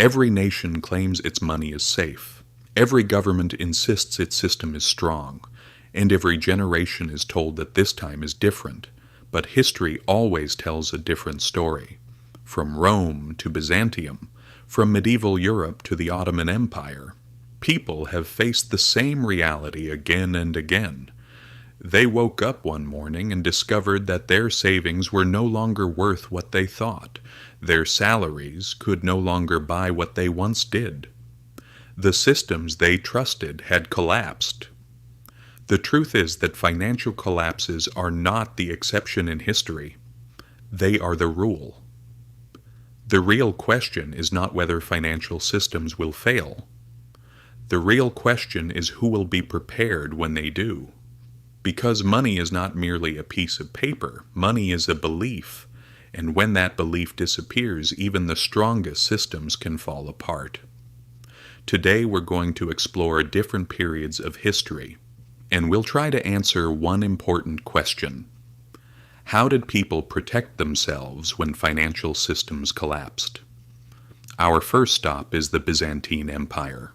Every nation claims its money is safe. Every government insists its system is strong. And every generation is told that this time is different. But history always tells a different story. From Rome to Byzantium, from medieval Europe to the Ottoman Empire, people have faced the same reality again and again. They woke up one morning and discovered that their savings were no longer worth what they thought. Their salaries could no longer buy what they once did. The systems they trusted had collapsed. The truth is that financial collapses are not the exception in history. They are the rule. The real question is not whether financial systems will fail. The real question is who will be prepared when they do. Because money is not merely a piece of paper, money is a belief, and when that belief disappears, even the strongest systems can fall apart. Today we're going to explore different periods of history, and we'll try to answer one important question. How did people protect themselves when financial systems collapsed? Our first stop is the Byzantine Empire.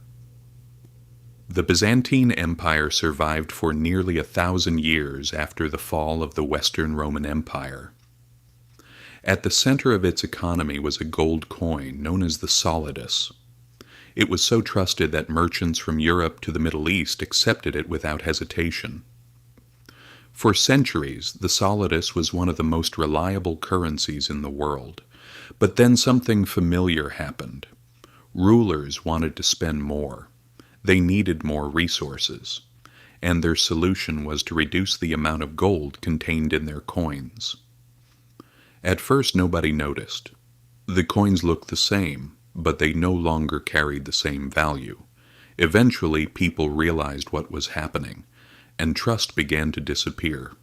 The Byzantine Empire survived for nearly 1,000 years after the fall of the Western Roman Empire. At the center of its economy was a gold coin known as the Solidus. It was so trusted that merchants from Europe to the Middle East accepted it without hesitation. For centuries, the Solidus was one of the most reliable currencies in the world. But then something familiar happened. Rulers wanted to spend more. They needed more resources, and their solution was to reduce the amount of gold contained in their coins. At first, nobody noticed. The coins looked the same, but they no longer carried the same value. Eventually, people realized what was happening, and trust began to disappear.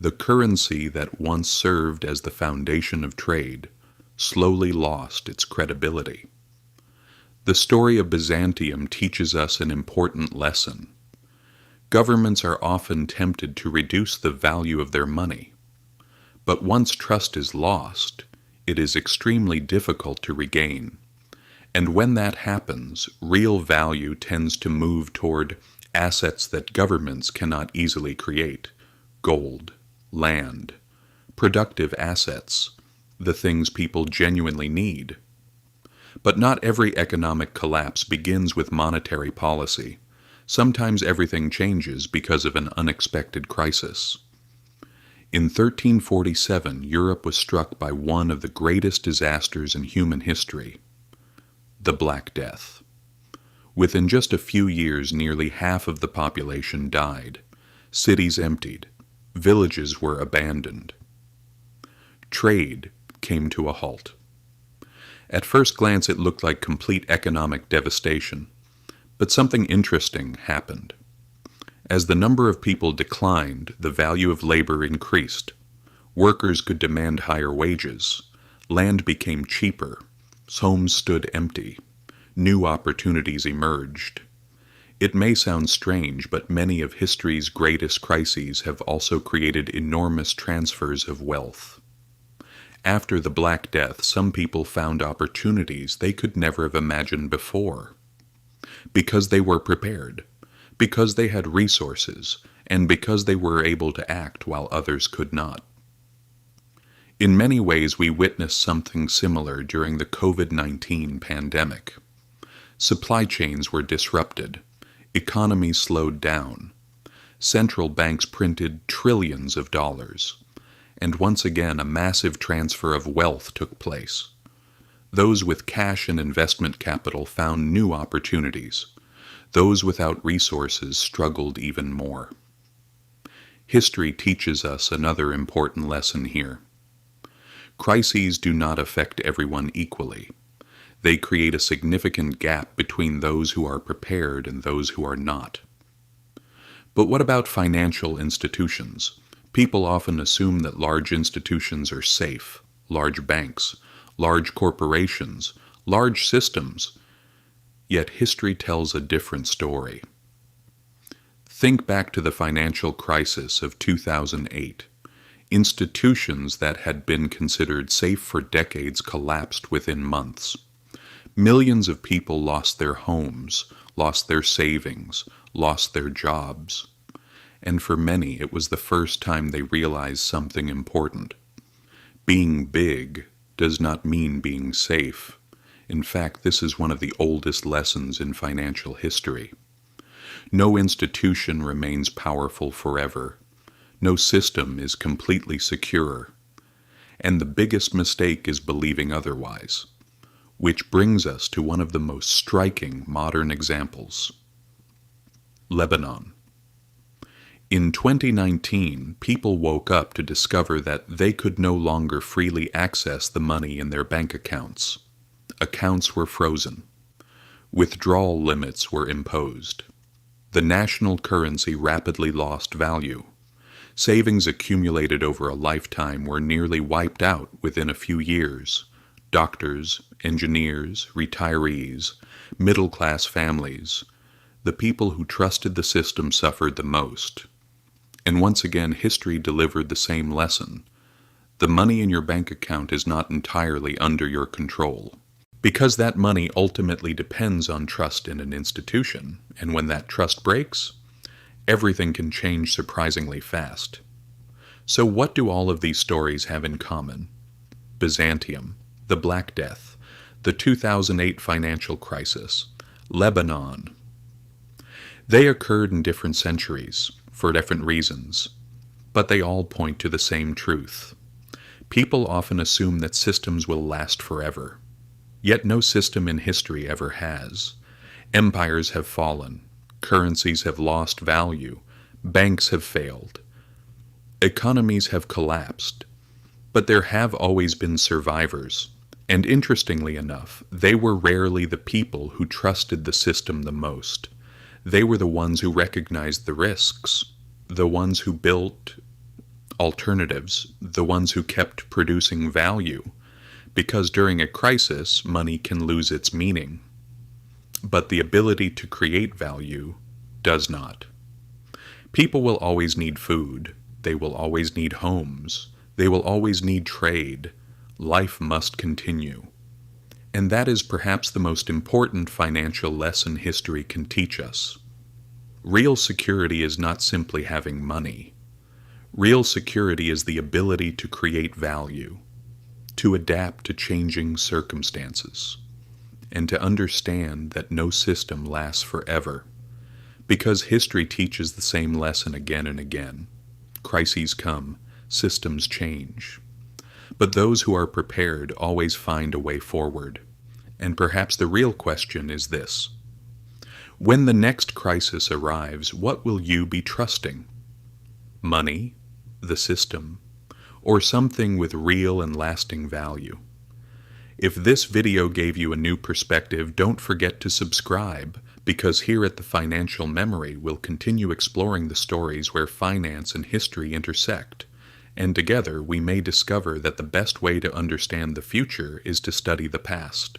The currency that once served as the foundation of trade slowly lost its credibility. The story of Byzantium teaches us an important lesson. Governments are often tempted to reduce the value of their money. But once trust is lost, it is extremely difficult to regain. And when that happens, real value tends to move toward assets that governments cannot easily create: gold, land, productive assets, the things people genuinely need. But not every economic collapse begins with monetary policy. Sometimes everything changes because of an unexpected crisis. In 1347, Europe was struck by one of the greatest disasters in human history: the Black Death. Within just a few years, nearly half of the population died. Cities emptied. Villages were abandoned. Trade came to a halt. At first glance, it looked like complete economic devastation, but something interesting happened. As the number of people declined, the value of labor increased. Workers could demand higher wages. Land became cheaper. Homes stood empty. New opportunities emerged. It may sound strange, but many of history's greatest crises have also created enormous transfers of wealth. After the Black Death, some people found opportunities they could never have imagined before. Because they were prepared, because they had resources, and because they were able to act while others could not. In many ways, we witnessed something similar during the COVID-19 pandemic. Supply chains were disrupted. Economies slowed down. Central banks printed trillions of dollars. And once again, a massive transfer of wealth took place. Those with cash and investment capital found new opportunities. Those without resources struggled even more. History teaches us another important lesson here. Crises do not affect everyone equally. They create a significant gap between those who are prepared and those who are not. But what about financial institutions? People often assume that large institutions are safe: large banks, large corporations, large systems. Yet history tells a different story. Think back to the financial crisis of 2008. Institutions that had been considered safe for decades collapsed within months. Millions of people lost their homes, lost their savings, lost their jobs. And for many, it was the first time they realized something important. Being big does not mean being safe. In fact, this is one of the oldest lessons in financial history. No institution remains powerful forever. No system is completely secure. And the biggest mistake is believing otherwise. Which brings us to one of the most striking modern examples. Lebanon. In 2019, people woke up to discover that they could no longer freely access the money in their bank accounts. Accounts were frozen. Withdrawal limits were imposed. The national currency rapidly lost value. Savings accumulated over a lifetime were nearly wiped out within a few years. Doctors, engineers, retirees, middle-class families, the people who trusted the system suffered the most. And once again, history delivered the same lesson. The money in your bank account is not entirely under your control. Because that money ultimately depends on trust in an institution, and when that trust breaks, everything can change surprisingly fast. So what do all of these stories have in common? Byzantium, the Black Death, the 2008 financial crisis, Lebanon. They occurred in different centuries, for different reasons, but they all point to the same truth. People often assume that systems will last forever. Yet no system in history ever has. Empires have fallen, currencies have lost value, banks have failed, economies have collapsed, but there have always been survivors. And interestingly enough, they were rarely the people who trusted the system the most. They were the ones who recognized the risks, the ones who built alternatives, the ones who kept producing value, because during a crisis, money can lose its meaning. But the ability to create value does not. People will always need food. They will always need homes. They will always need trade. Life must continue. And that is perhaps the most important financial lesson history can teach us. Real security is not simply having money. Real security is the ability to create value, to adapt to changing circumstances, and to understand that no system lasts forever, because history teaches the same lesson again and again. Crises come, systems change. But those who are prepared always find a way forward. And perhaps the real question is this: when the next crisis arrives, what will you be trusting? Money, the system, or something with real and lasting value? If this video gave you a new perspective, don't forget to subscribe, because here at the Financial Memory we'll continue exploring the stories where finance and history intersect. And together we may discover that the best way to understand the future is to study the past.